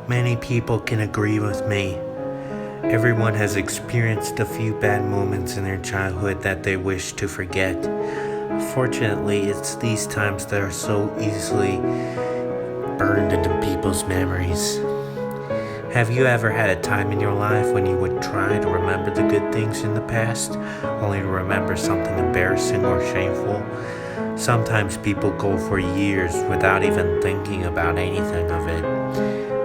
Many people can agree with me. Everyone has experienced a few bad moments in their childhood that they wish to forget. Fortunately, it's these times that are so easily burned into people's memories. Have you ever had a time in your life when you would try to remember the good things in the past, only to remember something embarrassing or shameful? Sometimes people go for years without even thinking about anything of it.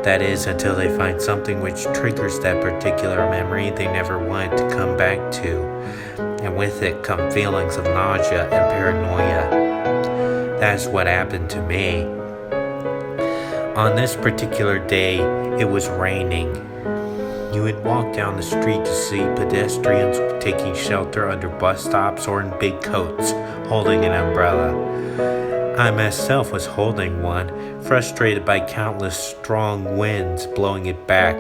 That is, until they find something which triggers that particular memory they never wanted to come back to. And with it come feelings of nausea and paranoia. That's what happened to me. On this particular day, it was raining. You would walk down the street to see pedestrians taking shelter under bus stops or in big coats, holding an umbrella. I myself was holding one, frustrated by countless strong winds blowing it back.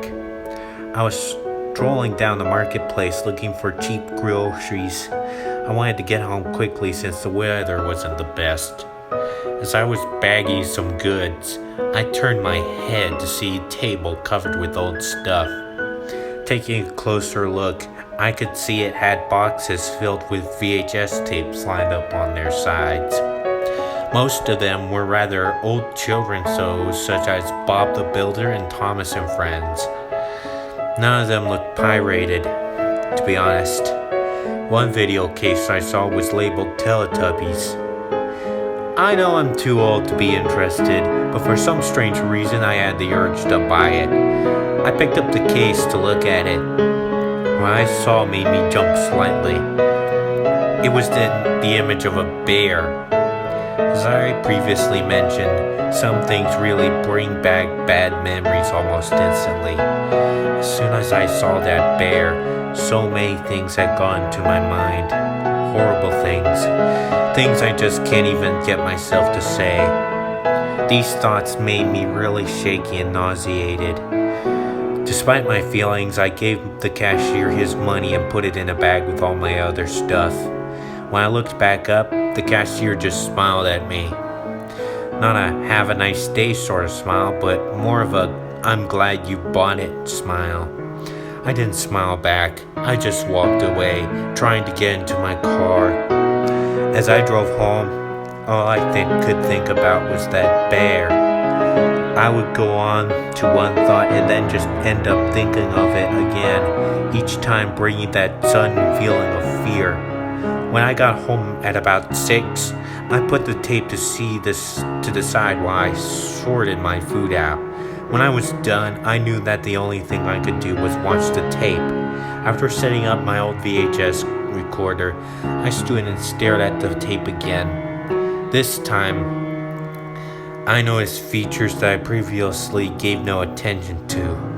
I was strolling down the marketplace looking for cheap groceries. I wanted to get home quickly since the weather wasn't the best. As I was bagging some goods, I turned my head to see a table covered with old stuff. Taking a closer look, I could see it had boxes filled with VHS tapes lined up on their sides. Most of them were rather old children's shows such as Bob the Builder and Thomas and Friends. None of them looked pirated, to be honest. One video case I saw was labeled Teletubbies. I know I'm too old to be interested, but for some strange reason I had the urge to buy it. I picked up the case to look at it. What I saw made me jump slightly. It was the image of a bear. As I previously mentioned, some things really bring back bad memories almost instantly. As soon as I saw that bear, so many things had gone to my mind. Horrible things. Things I just can't even get myself to say. These thoughts made me really shaky and nauseated. Despite my feelings, I gave the cashier his money and put it in a bag with all my other stuff. When I looked back up, the cashier just smiled at me. Not a have a nice day sort of smile, but more of a I'm glad you bought it smile. I didn't smile back. I just walked away, trying to get into my car. As I drove home, all I could think about was that bear. I would go on to one thought and then just end up thinking of it again, each time bringing that sudden feeling of fear. When I got home at about 6, I put the tape to decide while I sorted my food out. When I was done, I knew that the only thing I could do was watch the tape. After setting up my old VHS recorder, I stood and stared at the tape again. This time, I noticed features that I previously gave no attention to.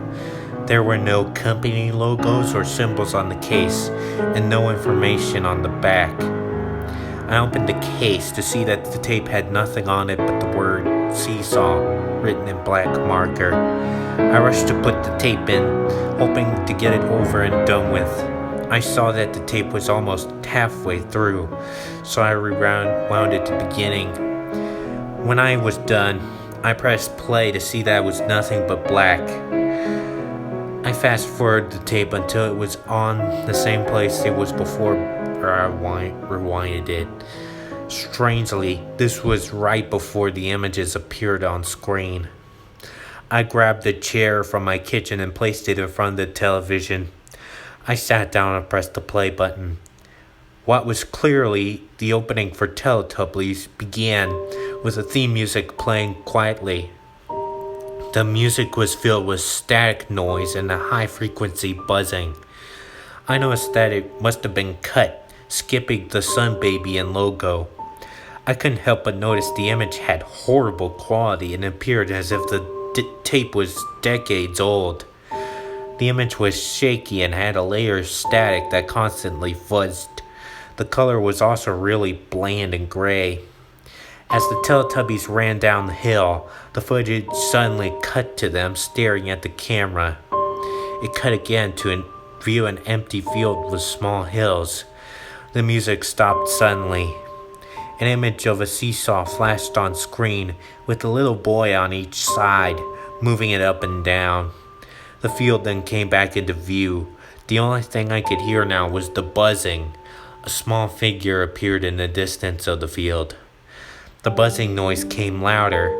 There were no company logos or symbols on the case, and no information on the back. I opened the case to see that the tape had nothing on it but the word seesaw written in black marker. I rushed to put the tape in, hoping to get it over and done with. I saw that the tape was almost halfway through, so I rewound it to the beginning. When I was done, I pressed play to see that it was nothing but black. I fast-forwarded the tape until it was on the same place it was before I rewinded it. Strangely, this was right before the images appeared on screen. I grabbed the chair from my kitchen and placed it in front of the television. I sat down and pressed the play button. What was clearly the opening for Teletubbies began with the theme music playing quietly. The music was filled with static noise and a high-frequency buzzing. I noticed that it must have been cut, skipping the Sun Baby and logo. I couldn't help but notice the image had horrible quality and appeared as if the tape was decades old. The image was shaky and had a layer of static that constantly fuzzed. The color was also really bland and gray. As the Teletubbies ran down the hill, the footage suddenly cut to them staring at the camera. It cut again to view an empty field with small hills. The music stopped suddenly. An image of a seesaw flashed on screen with a little boy on each side, moving it up and down. The field then came back into view. The only thing I could hear now was the buzzing. A small figure appeared in the distance of the field. The buzzing noise came louder.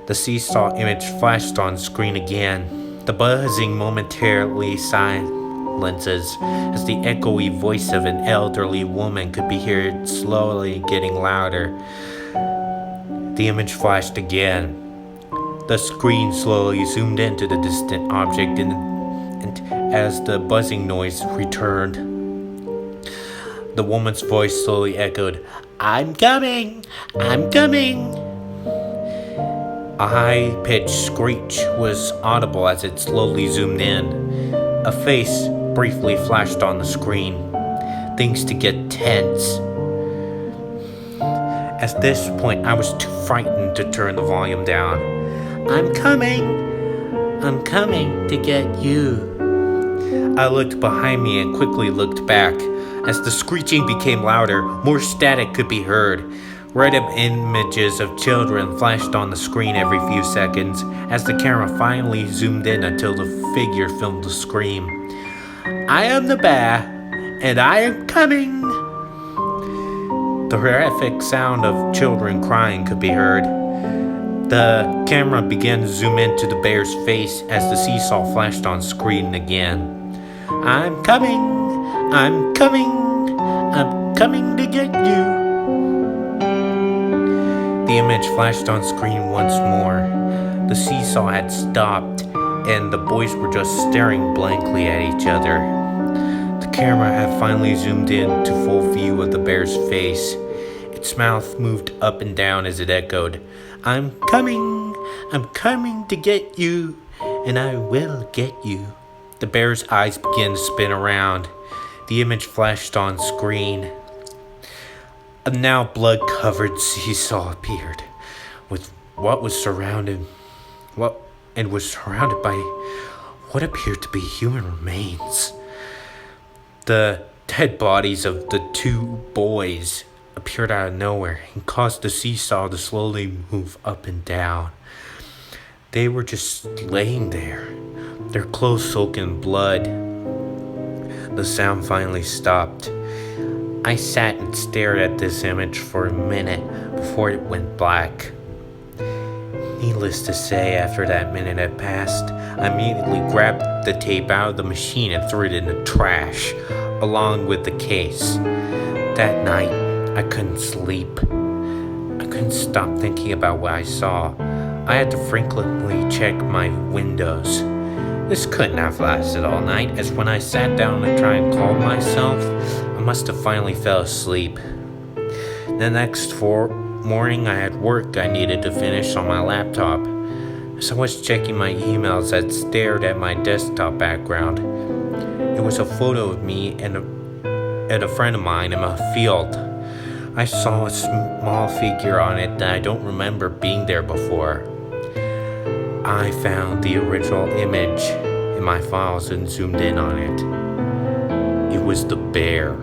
The seesaw image flashed on screen again. The buzzing momentarily silences as the echoey voice of an elderly woman could be heard slowly getting louder. The image flashed again. The screen slowly zoomed into the distant object, and as the buzzing noise returned, the woman's voice slowly echoed, "I'm coming! I'm coming!" A high-pitched screech was audible as it slowly zoomed in. A face briefly flashed on the screen. Things to get tense. At this point, I was too frightened to turn the volume down. "I'm coming! I'm coming to get you." I looked behind me and quickly looked back. As the screeching became louder, more static could be heard. Red images of children flashed on the screen every few seconds as the camera finally zoomed in until the figure filmed the scream. "I am the bear, and I am coming." The horrific sound of children crying could be heard. The camera began to zoom into the bear's face as the seesaw flashed on screen again. "I'm coming, I'm coming, I'm coming to get you." The image flashed on screen once more. The seesaw had stopped, and the boys were just staring blankly at each other. The camera had finally zoomed in to full view of the bear's face. Its mouth moved up and down as it echoed, I'm coming to get you, and I will get you." The bear's eyes began to spin around. The image flashed on screen. A now blood-covered seesaw appeared, with was surrounded by what appeared to be human remains. The dead bodies of the two boys appeared out of nowhere and caused the seesaw to slowly move up and down. They were just laying there, their clothes soaking in blood. The sound finally stopped. I sat and stared at this image for a minute before it went black. Needless to say, after that minute had passed, I immediately grabbed the tape out of the machine and threw it in the trash, along with the case. That night, I couldn't sleep. I couldn't stop thinking about what I saw. I had to frequently check my windows. This couldn't have lasted all night, as when I sat down to try and calm myself, I must have finally fell asleep. The next morning, I had work I needed to finish on my laptop. As I was checking my emails, I stared at my desktop background. It was a photo of me and a friend of mine in a field. I saw a small figure on it that I don't remember being there before. I found the original image in my files and zoomed in on it. It was the bear.